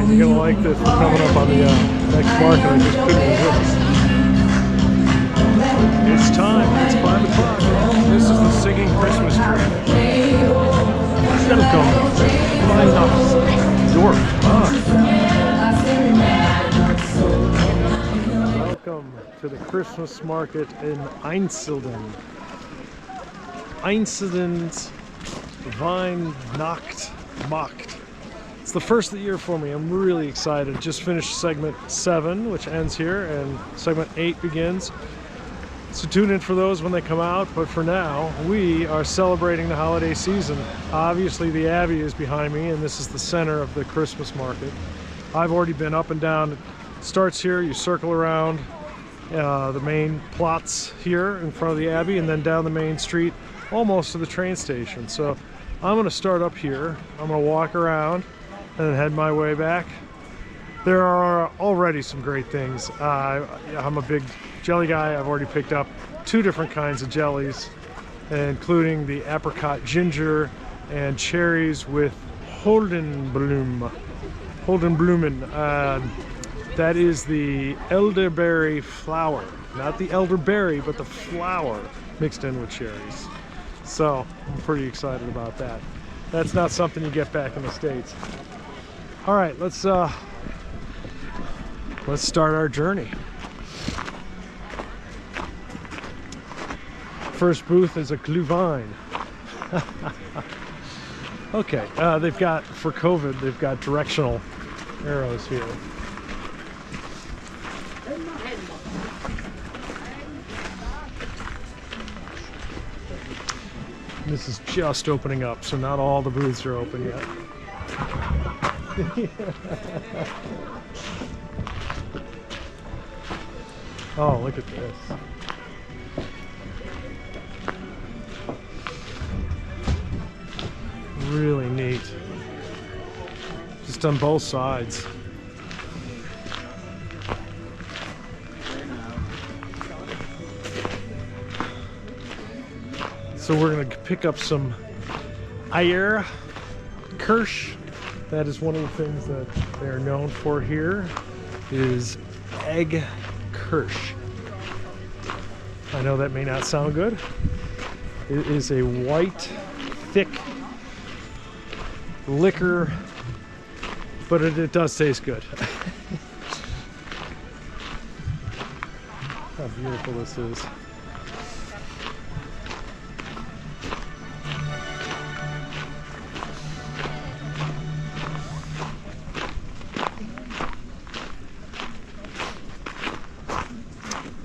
Alright, you're gonna like this. We're coming up on the next market. I just couldn't resist. It's time. It's 5 o'clock. This is the singing Christmas tree. Welcome. Dorf. Welcome to the Christmas market in Einsiedeln. Einsiedeln Weihnachtsmarkt. It's the first of the year for me. I'm really excited. Just finished segment 7, which ends here, and segment 8 begins. So tune in for those when they come out, but for now, we are celebrating the holiday season. Obviously, the Abbey is behind me, and this is the center of the Christmas market. I've already been up and down. It starts here, you circle around the main plots here in front of the Abbey, and then down the main street, almost to the train station. So I'm gonna start up here. I'm gonna walk around and then head my way back. There are already some great things. I'm a big jelly guy. I've already picked up 2 different kinds of jellies, including the apricot ginger and cherries with Holdenblumen. That is the elderberry flower. Not the elderberry, but the flower mixed in with cherries. So I'm pretty excited about that. That's not something you get back in the States. All right, let's start our journey. First booth is a Glühwein. Okay, they've got, for COVID, they've got directional arrows here. This is just opening up, so not all the booths are open yet. Oh, look at this. Really neat. Just on both sides. So we're going to pick up some Eier Kirsch. That is one of the things that they are known for here, is egg Kirsch. I know that may not sound good. It is a white, thick liquor, but it does taste good. How beautiful this is.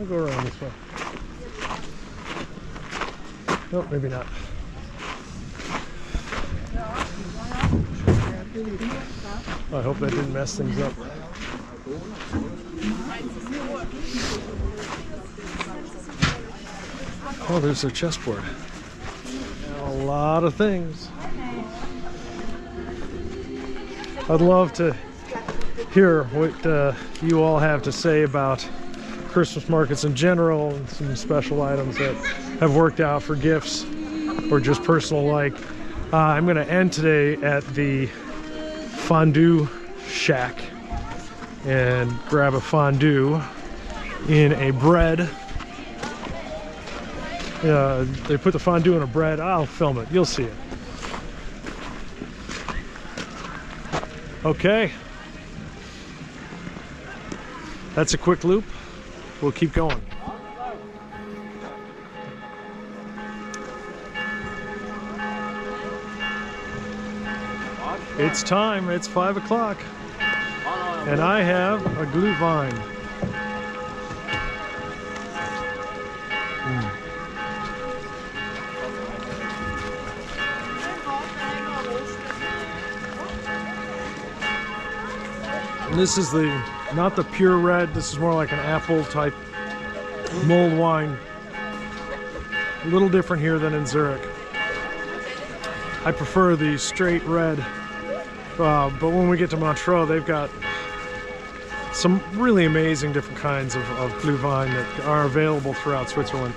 I'll go around this way. Nope, maybe not. I hope that didn't mess things up. Oh, there's their chessboard. A lot of things. I'd love to hear what you all have to say about Christmas markets in general, and some special items that have worked out for gifts or just personal like. I'm going to end today at the Fondue Shack and grab a fondue in a bread. They put the fondue in a bread. I'll film it. You'll see it. Okay. That's a quick loop. We'll keep going. It's time. It's 5 o'clock. And I have a Glühwein. And this is not the pure red. This is more like an apple type mulled wine. A little different here than in Zurich. I prefer the straight red. But when we get to Montreux, they've got some really amazing different kinds of Glühwein that are available throughout Switzerland.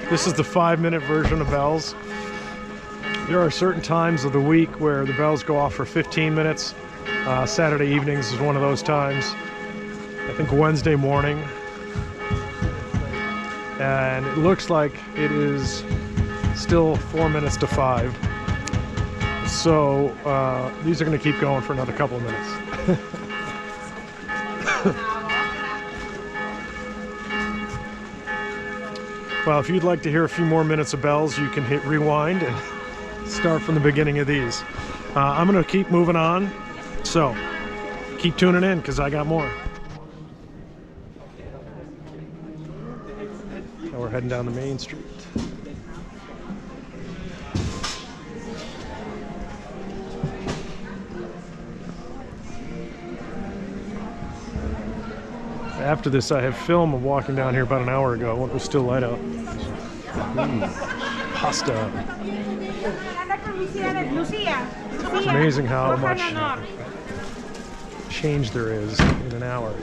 This is the 5-minute version of Bell's. There are certain times of the week where the bells go off for 15 minutes. Saturday evenings is one of those times. I think Wednesday morning. And it looks like it is still 4 minutes to 5. So these are going to keep going for another couple of minutes. Well, if you'd like to hear a few more minutes of bells, you can hit rewind and start from the beginning of these. I'm going to keep moving on, so keep tuning in because I got more. Now we're heading down the main street. After this, I have film of walking down here about an hour ago when it was still light out. Pasta. It's amazing how much change there is in an hour.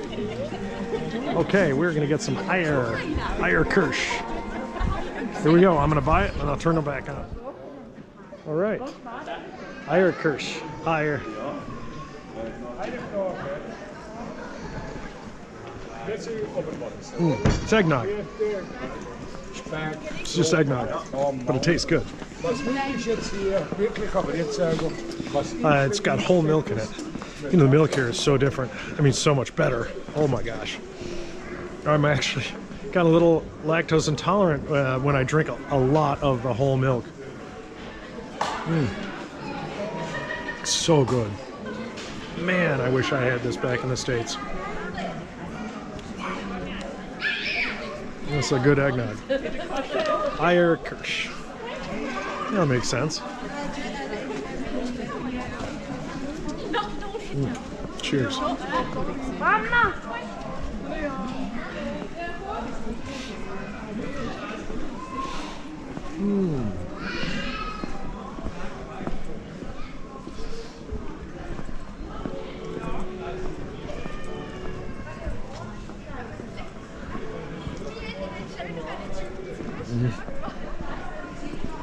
Okay, we're gonna get some Eierkirsch. Here we go. I'm gonna buy it and I'll turn it back on. All right, Eierkirsch. Eier. It's eggnog. It's just eggnog, but it tastes good. It's got whole milk in it. You know, the milk here is so different. I mean, so much better. Oh my gosh. I'm actually got a little lactose intolerant when I drink a lot of the whole milk. So good. Man, I wish I had this back in the States. That's a good eggnog. Eierkirsch. That makes sense. Cheers. All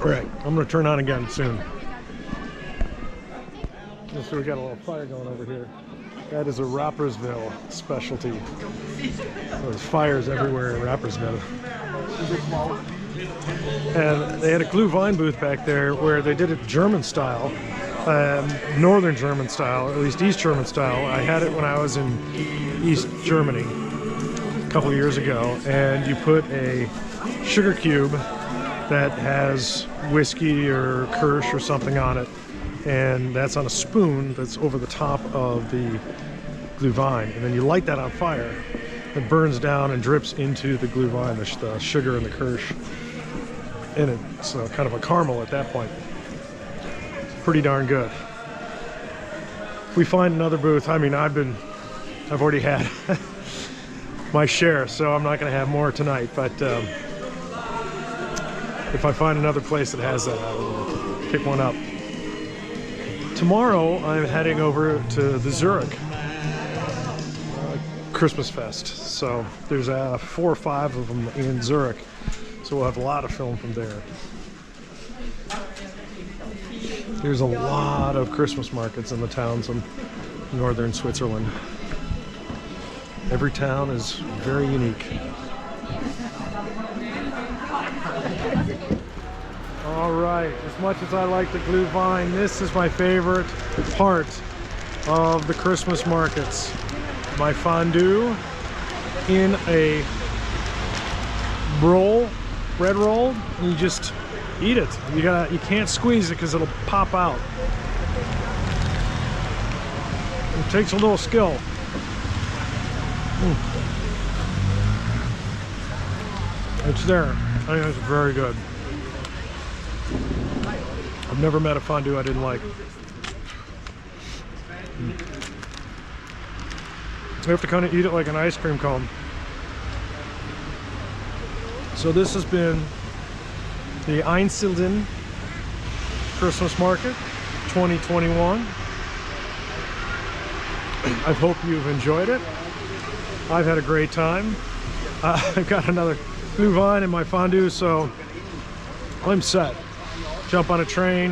right, I'm going to turn on again soon. So we got a little fire going over here. That is a Rapperswil specialty. There's fires everywhere in Rapperswil. And they had a Glühwein booth back there where they did it German style, northern German style, or at least East German style. I had it when I was in East Germany a couple of years ago, and you put a sugar cube that has whiskey or Kirsch or something on it, and that's on a spoon that's over the top of the Glühwein, and then you light that on fire. It burns down and drips into the Glühwein, the sugar and the Kirsch, and it's kind of a caramel at that point. Pretty darn good. If we find another booth, I mean, I've already had my share, so I'm not going to have more tonight, but if I find another place that has that, I will pick one up. Tomorrow, I'm heading over to the Zurich Christmas Fest. So there's 4 or 5 of them in Zurich. So we'll have a lot of film from there. There's a lot of Christmas markets in the towns of northern Switzerland. Every town is very unique. All right, as much as I like the Glühwein, this is my favorite part of the Christmas markets. My fondue in a roll, bread roll, and you just eat it. You can't squeeze it because it'll pop out. It takes a little skill. It's there. I think it's very good. I've never met a fondue I didn't like. You have to kind of eat it like an ice cream cone. So this has been the Einsiedeln Christmas Market 2021. I hope you've enjoyed it. I've had a great time. I've got another Glühwein in my fondue, so I'm set. jump on a train.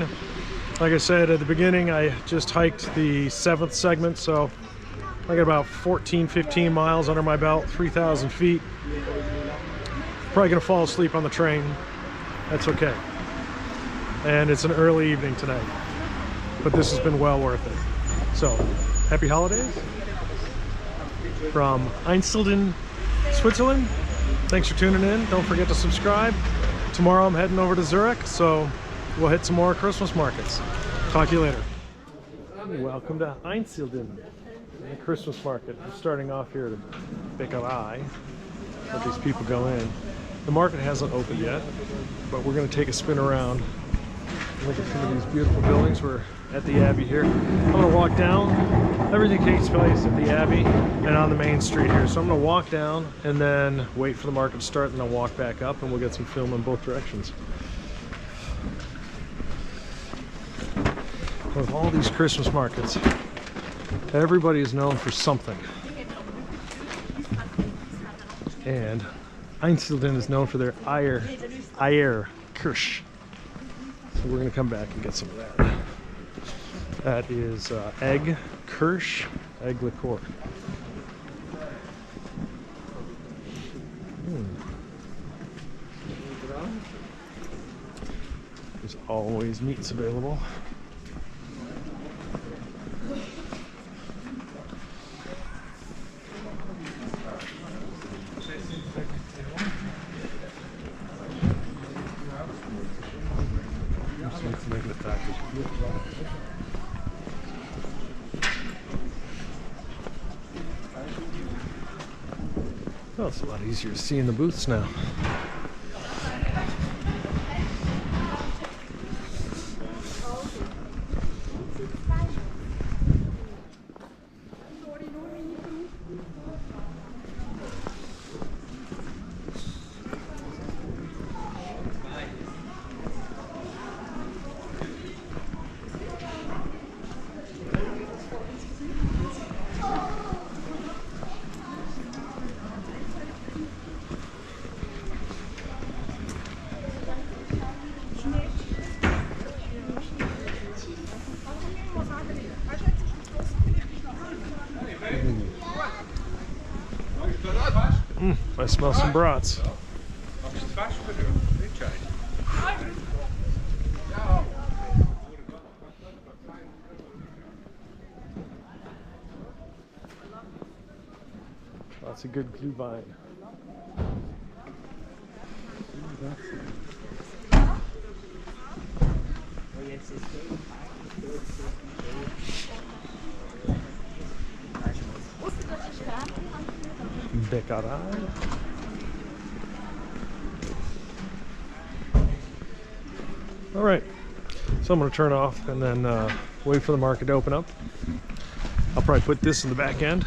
Like I said at the beginning, I just hiked the 7th segment, so I got about 15 miles under my belt, 3,000 feet. Probably gonna fall asleep on the train. That's okay. And it's an early evening tonight, but this has been well worth it. So, happy holidays from Einsiedeln, Switzerland. Thanks for tuning in. Don't forget to subscribe. Tomorrow I'm heading over to Zurich, so we'll hit some more Christmas markets. Talk to you later. Welcome to Einsiedeln, the Christmas market. I'm starting off here at Bäckerei. Let these people go in. The market hasn't opened yet, but we're going to take a spin around. Look at some of these beautiful buildings. We're at the Abbey here. I'm going to walk down. Everything takes place at the Abbey and on the main street here. So I'm going to walk down and then wait for the market to start, and then walk back up, and we'll get some film in both directions. With all these Christmas markets, everybody is known for something. And Einsiedeln is known for their Eier Kirsch. So we're going to come back and get some of that. That is egg Kirsch, egg liqueur. There's always meats available. Oh, it's a lot easier to see in the booths now. I smell some brats. Lots of good Glühwein. Bäckerei. All right, so I'm going to turn off and then wait for the market to open up. I'll probably put this in the back end.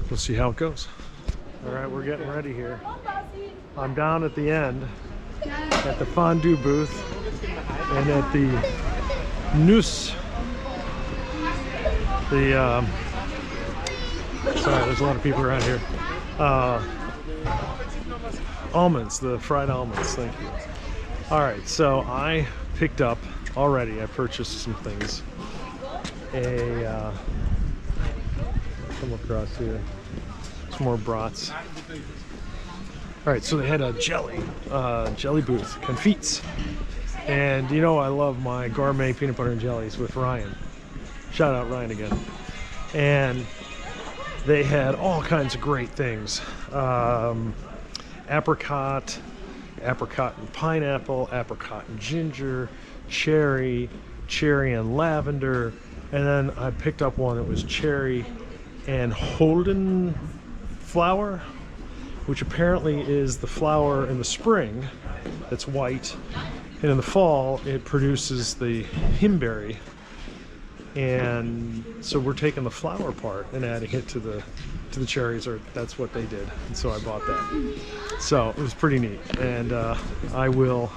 We'll see how it goes. All right, we're getting ready here. I'm down at the end at the Fondue Booth and at the Nuss. Sorry, there's a lot of people around here. Almonds, the fried almonds, thank you. All right, so I picked up already, I purchased some things. Come across here, some more brats. All right, so they had a jelly booth, confits. And you know I love my gourmet peanut butter and jellies with Ryan. Shout out Ryan again. And they had all kinds of great things. Apricot and pineapple, apricot and ginger, cherry and lavender, and then I picked up one that was cherry and Holden flower, which apparently is the flower in the spring that's white, and in the fall it produces the himberry. And so we're taking the flower part and adding it to the cherries, or that's what they did, and so I bought that. So it was pretty neat, and I will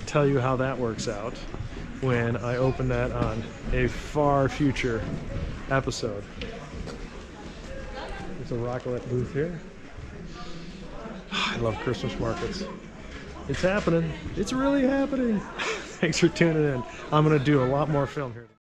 tell you how that works out when I open that on a far future episode. There's a raclette booth here. I love Christmas markets. It's happening. It's really happening. Thanks for tuning in. I'm going to do a lot more film here.